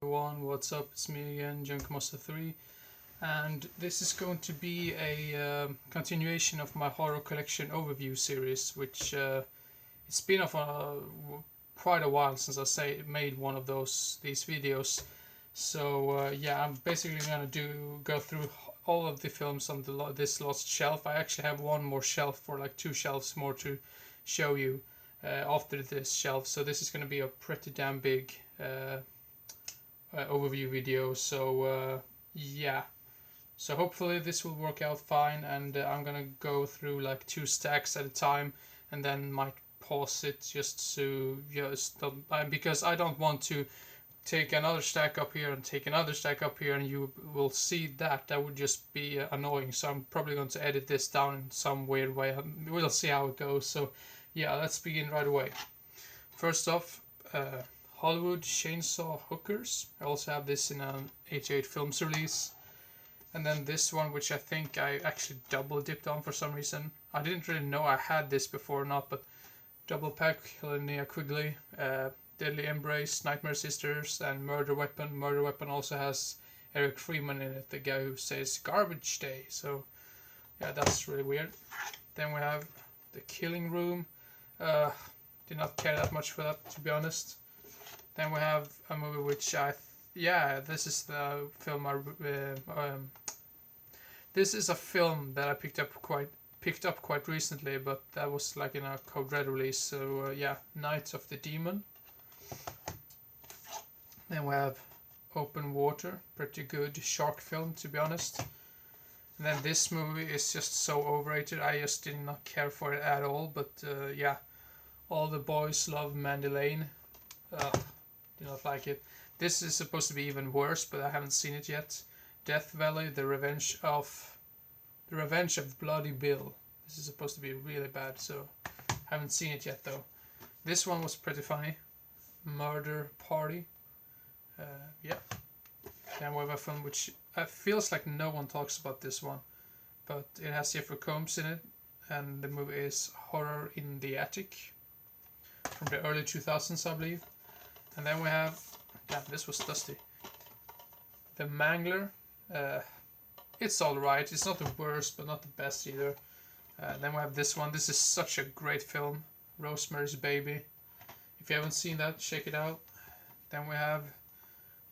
Everyone, what's up? It's me again, Junkmaster3, and this is going to be a continuation of my horror collection overview series, which it's been quite a while since made one of these videos. So yeah, I'm basically gonna go through all of the films on this lost shelf. I actually have one more shelf, for like two shelves more, to show you after this shelf. So this is gonna be a pretty damn big overview video. So yeah, so hopefully this will work out fine, and I'm gonna go through like two stacks at a time, and then might pause it just to because I don't want to take another stack up here and take another stack up here, and you will see that would just be annoying. So I'm probably going to edit this down in some weird way. We'll see how it goes. So yeah, let's begin right away. First off, Hollywood Chainsaw Hookers. I also have this in an 88 Films release. And then this one, which I think I actually double dipped on for some reason. I didn't really know I had this before or not, but double pack, Linnea Quigley, Deadly Embrace, Nightmare Sisters, and Murder Weapon. Murder Weapon also has Eric Freeman in it, the guy who says Garbage Day. So yeah, that's really weird. Then we have The Killing Room. Did not care that much for that, to be honest. Then we have a movie which this is the film this is a film that I picked up quite recently, but that was like in a Code Red release. So yeah, Night of the Demon. Then we have Open Water, pretty good shark film, to be honest. And then this movie is just so overrated. I just did not care for it at all. But yeah, All the Boys Love Mandy Lane. Do not like it. This is supposed to be even worse, but I haven't seen it yet. Death Valley: The Revenge of Bloody Bill. This is supposed to be really bad, so haven't seen it yet though. This one was pretty funny. Murder Party. Yeah. Then we have a film which feels like no one talks about this one, but it has Jeffrey Combs in it, and the movie is Horror in the Attic, from the early 2000s, I believe. And then we have, damn, this was dusty, The Mangler. It's alright. It's not the worst, but not the best either. Then we have this one. This is such a great film, Rosemary's Baby. If you haven't seen that, check it out. Then we have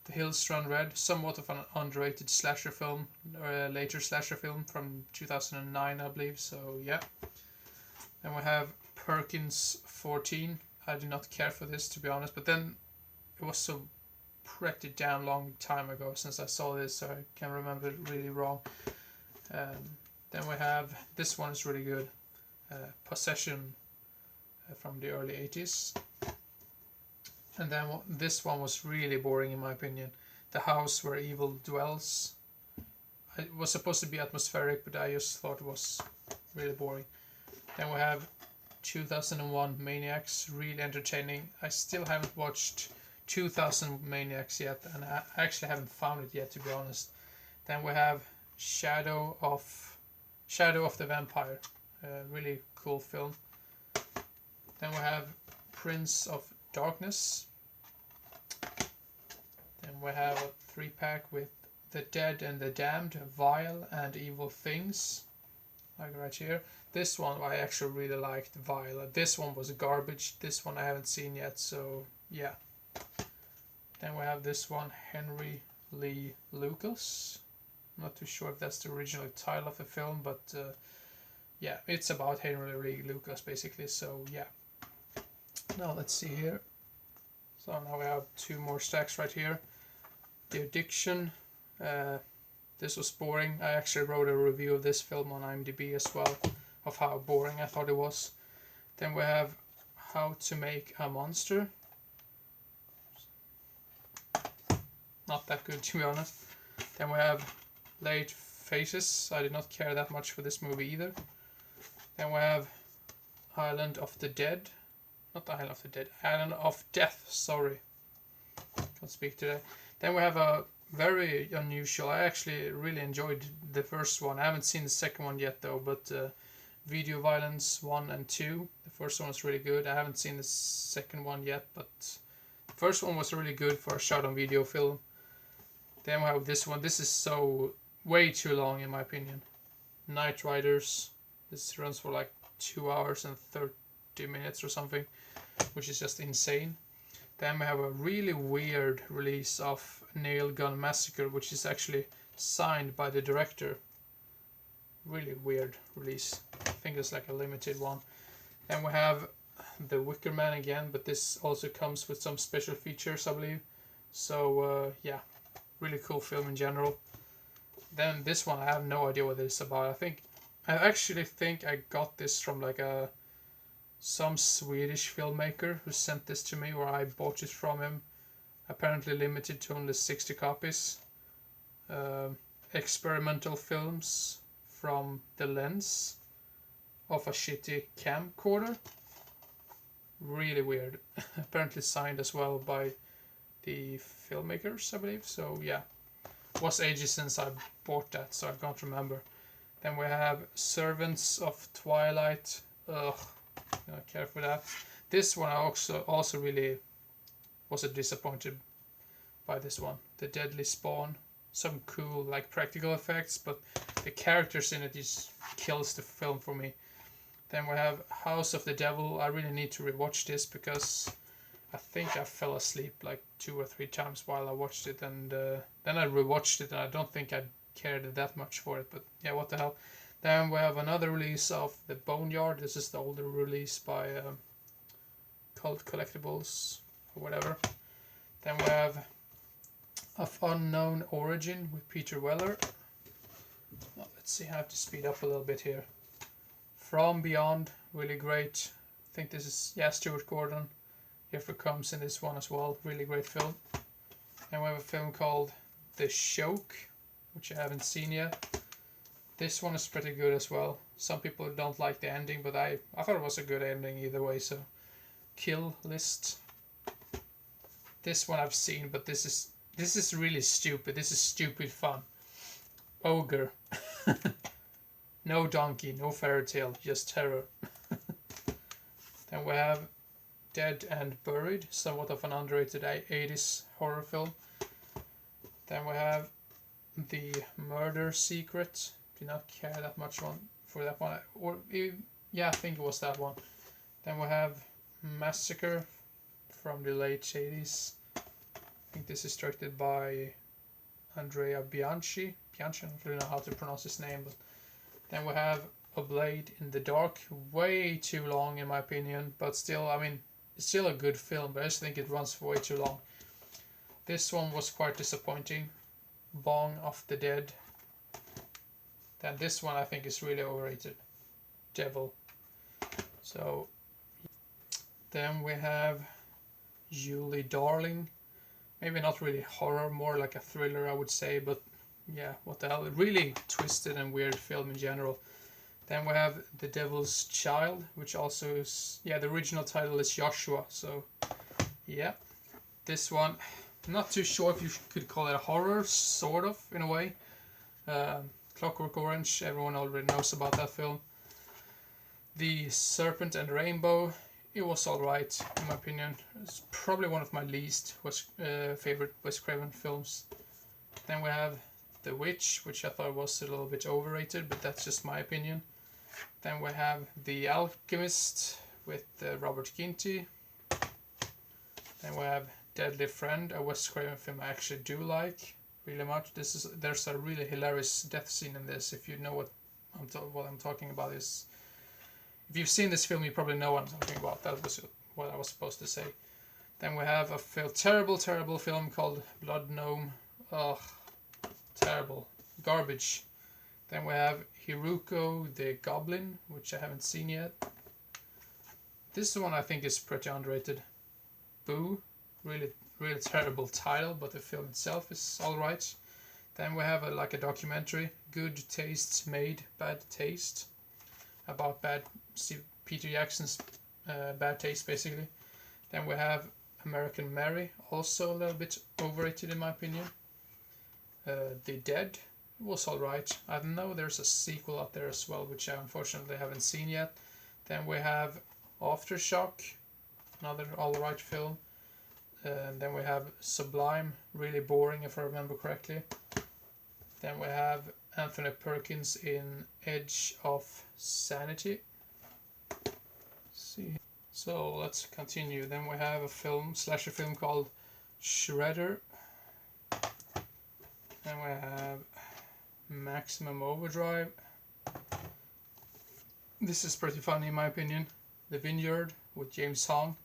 The Hills Run Red, somewhat of an underrated slasher film, or a later slasher film from 2009, I believe. So yeah. Then we have Perkins 14. I do not care for this, to be honest, but then it was so pretty damn long time ago since I saw this, so I can remember it really wrong. Then we have, this one is really good, Possession, from the early 80s. And then this one was really boring in my opinion. The House Where Evil Dwells. It was supposed to be atmospheric, but I just thought it was really boring. Then we have 2001 Maniacs, really entertaining. I still haven't watched 2000 Maniacs yet, and I actually haven't found it yet, to be honest. Then we have Shadow of the Vampire, really cool film. Then we have Prince of Darkness. Then we have a 3-pack with The Dead and the Damned, Vile and Evil Things, like right here. This one I actually really liked, Vile. This one was garbage. This one I haven't seen yet, so yeah. Then we have this one, Henry Lee Lucas. I'm not too sure if that's the original title of the film, but yeah, it's about Henry Lee Lucas basically, so yeah. Now let's see here. So now we have two more stacks right here. The Addiction. This was boring. I actually wrote a review of this film on IMDb as well, of how boring I thought it was. Then we have How to Make a Monster. Not that good, to be honest. Then we have Late Faces. I did not care that much for this movie either. Then we have Island of the Dead. Not Island of the Dead, Island of Death, sorry. Can't speak today. Then we have a very unusual, I actually really enjoyed the first one. I haven't seen the second one yet though, but Video Violence 1 and 2. The first one was really good. I haven't seen the second one yet, but First one was really good for a shot on video film. Then we have this one. This is so way too long in my opinion. Night Riders. This runs for like 2 hours and 30 minutes or something, which is just insane. Then we have a really weird release of Nail Gun Massacre, which is actually signed by the director. Really weird release. I think it's like a limited one. Then we have The Wicker Man again, but this also comes with some special features, I believe. So yeah, really cool film in general. Then this one, I have no idea what it's about. I actually think I got this from like some Swedish filmmaker who sent this to me, or I bought it from him. Apparently limited to only 60 copies. Experimental films from the lens of a shitty camcorder. Really weird. Apparently signed as well by the filmmakers, I believe. So yeah, it was ages since I bought that, so I can't remember. Then we have Servants of Twilight. Ugh, I don't care for that. This one I also really was disappointed by this one. The Deadly Spawn. Some cool like practical effects, but the characters in it just kills the film for me. Then we have House of the Devil. I really need to rewatch this because I think I fell asleep like 2 or 3 times while I watched it, and then I rewatched it and I don't think I cared that much for it, but yeah, what the hell. Then we have another release of The Boneyard. This is the older release by Cult Collectibles or whatever. Then we have Of Unknown Origin with Peter Weller. Well, let's see, I have to speed up a little bit here. From Beyond, really great. I think this is, yeah, Stuart Gordon. Jeffrey Combs in this one as well. Really great film. And we have a film called The Shoke, which I haven't seen yet. This one is pretty good as well. Some people don't like the ending, but I thought it was a good ending either way. So, Kill List. This one I've seen, but this is really stupid. This is stupid fun. Ogre. No donkey, no fairy tale, just terror. Then we have Dead and Buried, somewhat of an underrated 80s horror film. Then we have The Murder Secret. Did not care that much for that one. Yeah, I think it was that one. Then we have Massacre from the late 80s. I think this is directed by Andrea Bianchi. I don't really know how to pronounce his name, but then we have A Blade in the Dark. Way too long in my opinion, but still, I mean, it's still a good film, but I just think it runs for way too long. This one was quite disappointing. Bong of the Dead. Then this one I think is really overrated. Devil. So then we have Julie Darling. Maybe not really horror, more like a thriller I would say, but yeah, what the hell. Really twisted and weird film in general. Then we have The Devil's Child, which also is, yeah, the original title is Joshua, so yeah. This one, I'm not too sure if you could call it a horror, sort of, in a way. Clockwork Orange, everyone already knows about that film. The Serpent and Rainbow, it was alright, in my opinion. It's probably one of my least favorite Wes Craven films. Then we have The Witch, which I thought was a little bit overrated, but that's just my opinion. Then we have The Alchemist with Robert Ginty. Then we have Deadly Friend, a Wes Craven film I actually do like really much. There's a really hilarious death scene in this. If you know what I'm talking about, is if you've seen this film, you probably know what I'm talking about. That was what I was supposed to say. Then we have a terrible film called Blood Gnome. Ugh, terrible, garbage. Then we have Hiruko the Goblin, which I haven't seen yet. This one I think is pretty underrated. Boo, really terrible title, but the film itself is alright. Then we have a documentary, Good Tastes Made Bad Taste, about Peter Jackson's bad taste basically. Then we have American Mary, also a little bit overrated in my opinion. The Dead was alright. I know there's a sequel out there as well, which I unfortunately haven't seen yet. Then we have Aftershock, another alright film. And then we have Sublime, really boring if I remember correctly. Then we have Anthony Perkins in Edge of Sanity. Let's see. So let's continue. Then we have a slasher film called Shredder. Then we have Maximum Overdrive. This is pretty funny in my opinion. The Vineyard with James Hong.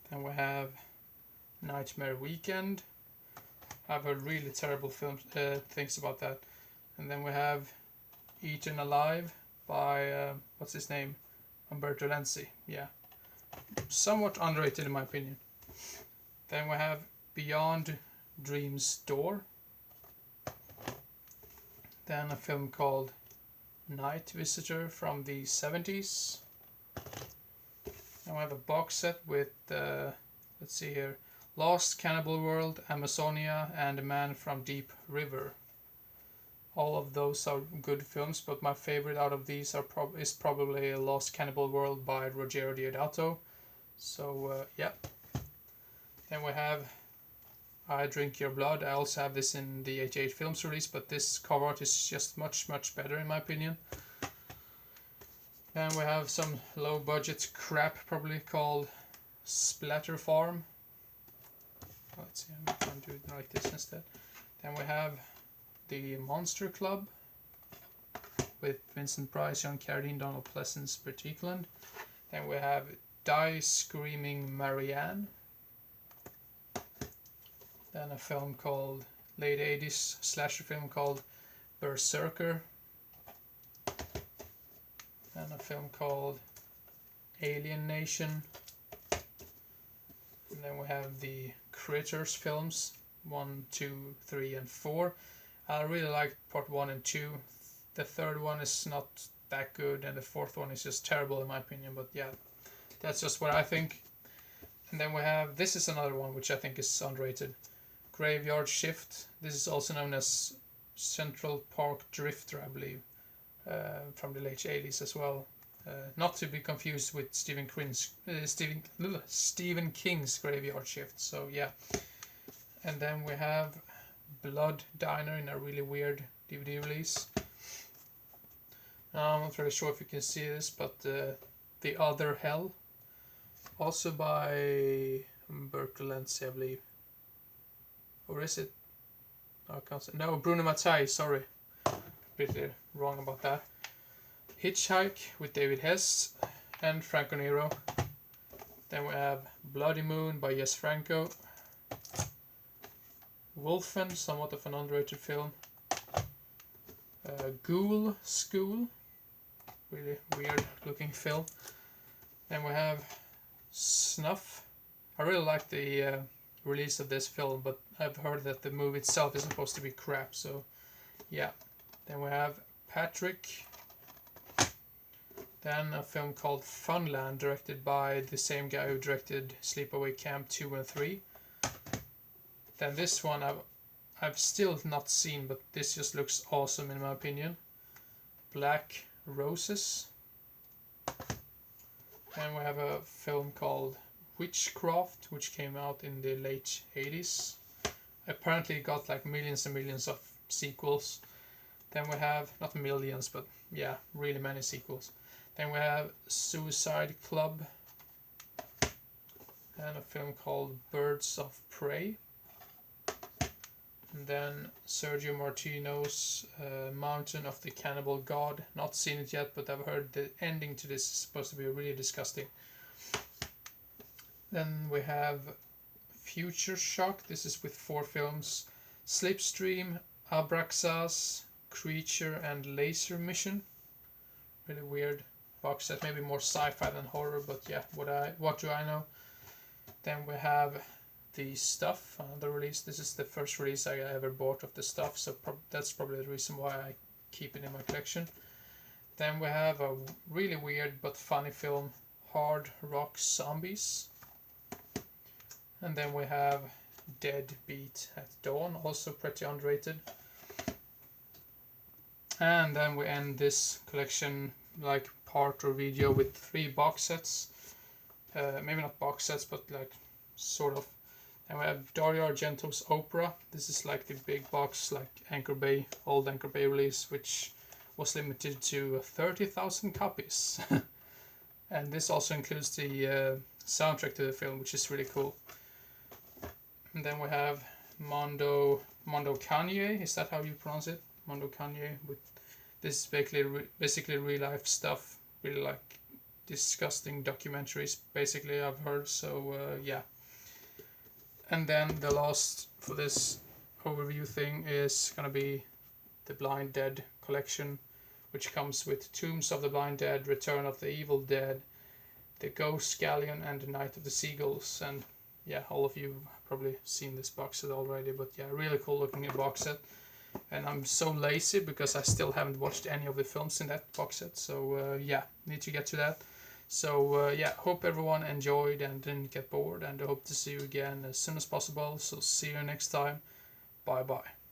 Then we have Nightmare Weekend. I've heard really terrible things about that. And then we have Eaten Alive by, what's his name? Umberto Lenzi. Yeah. Somewhat underrated in my opinion. Then we have Beyond Dream's Door. Then a film called Night Visitor from the 70s. And we have a box set with, let's see here, Lost, Cannibal World, Amazonia, and A Man from Deep River. All of those are good films, but my favorite out of these is probably Lost Cannibal World by Ruggero Deodato. So, yeah. Then we have I Drink Your Blood. I also have this in the 88 Films release, but this cover art is just much better in my opinion. Then we have some low budget crap probably called Splatter Farm. Let's see, I'm going to do it like this instead. Then we have The Monster Club with Vincent Price, John Carradine, Donald Pleasence, Britt Ekland. Then we have Die Screaming Marianne. Then a film called late 80s slasher film called Berserker. And a film called Alien Nation. And then we have the Critters films 1, 2, 3 and 4. I really liked part 1 and 2. The third one is not that good and the fourth one is just terrible in my opinion, but yeah, that's just what I think. And then we have, this is another one which I think is underrated, Graveyard Shift. This is also known as Central Park Drifter, I believe, from the late 80s as well. Not to be confused with Stephen King's Graveyard Shift. So yeah. And then we have Blood Diner in a really weird DVD release. I'm not really sure if you can see this, but The Other Hell, also by Umberto Lenzi, I believe. Or is it? Oh, I can't say. No, Bruno Mattei, sorry. Completely wrong about that. Hitchhike with David Hess and Franco Nero. Then we have Bloody Moon by Jess Franco. Wolfen, somewhat of an underrated film. Ghoul School, really weird looking film. Then we have Snuff. I really like the release of this film, but I've heard that the movie itself is supposed to be crap, so yeah. Then we have Patrick. Then a film called Funland, directed by the same guy who directed Sleepaway Camp 2 and 3. Then this one I've still not seen, but this just looks awesome in my opinion. Black Roses. And we have a film called Witchcraft, which came out in the late 80s. Apparently it got like millions and millions of sequels. Then we have, not millions, but yeah, really many sequels. Then we have Suicide Club. And a film called Birds of Prey. And then Sergio Martino's Mountain of the Cannibal God. Not seen it yet, but I've heard the ending to this is supposed to be really disgusting. Then we have Future Shock. This is with 4 films. Slipstream, Abraxas, Creature, and Laser Mission. Really weird box set. Maybe more sci-fi than horror, but yeah, what do I know? Then we have The Stuff, another release. This is the first release I ever bought of The Stuff, so that's probably the reason why I keep it in my collection. Then we have a really weird but funny film, Hard Rock Zombies. And then we have Dead Beat at Dawn, also pretty underrated. And then we end this collection, like part or video, with 3 box sets. maybe not box sets, but like sort of. And we have Dario Argento's Opera. This is like the big box, like Anchor Bay, old Anchor Bay release, which was limited to 30,000 copies. And this also includes the soundtrack to the film, which is really cool. And then we have Mondo Kanye. Is that how you pronounce it? Mondo Kanye. With this is basically real life stuff. Really like disgusting documentaries. Basically, I've heard. So yeah. And then the last for this overview thing is gonna be the Blind Dead collection, which comes with Tombs of the Blind Dead, Return of the Evil Dead, The Ghost Galleon, and The Night of the Seagulls. And yeah, all of you have probably seen this box set already, but yeah, really cool looking box set. And I'm so lazy because I still haven't watched any of the films in that box set, so yeah, need to get to that. So yeah, hope everyone enjoyed and didn't get bored, and I hope to see you again as soon as possible. So see you next time. Bye bye.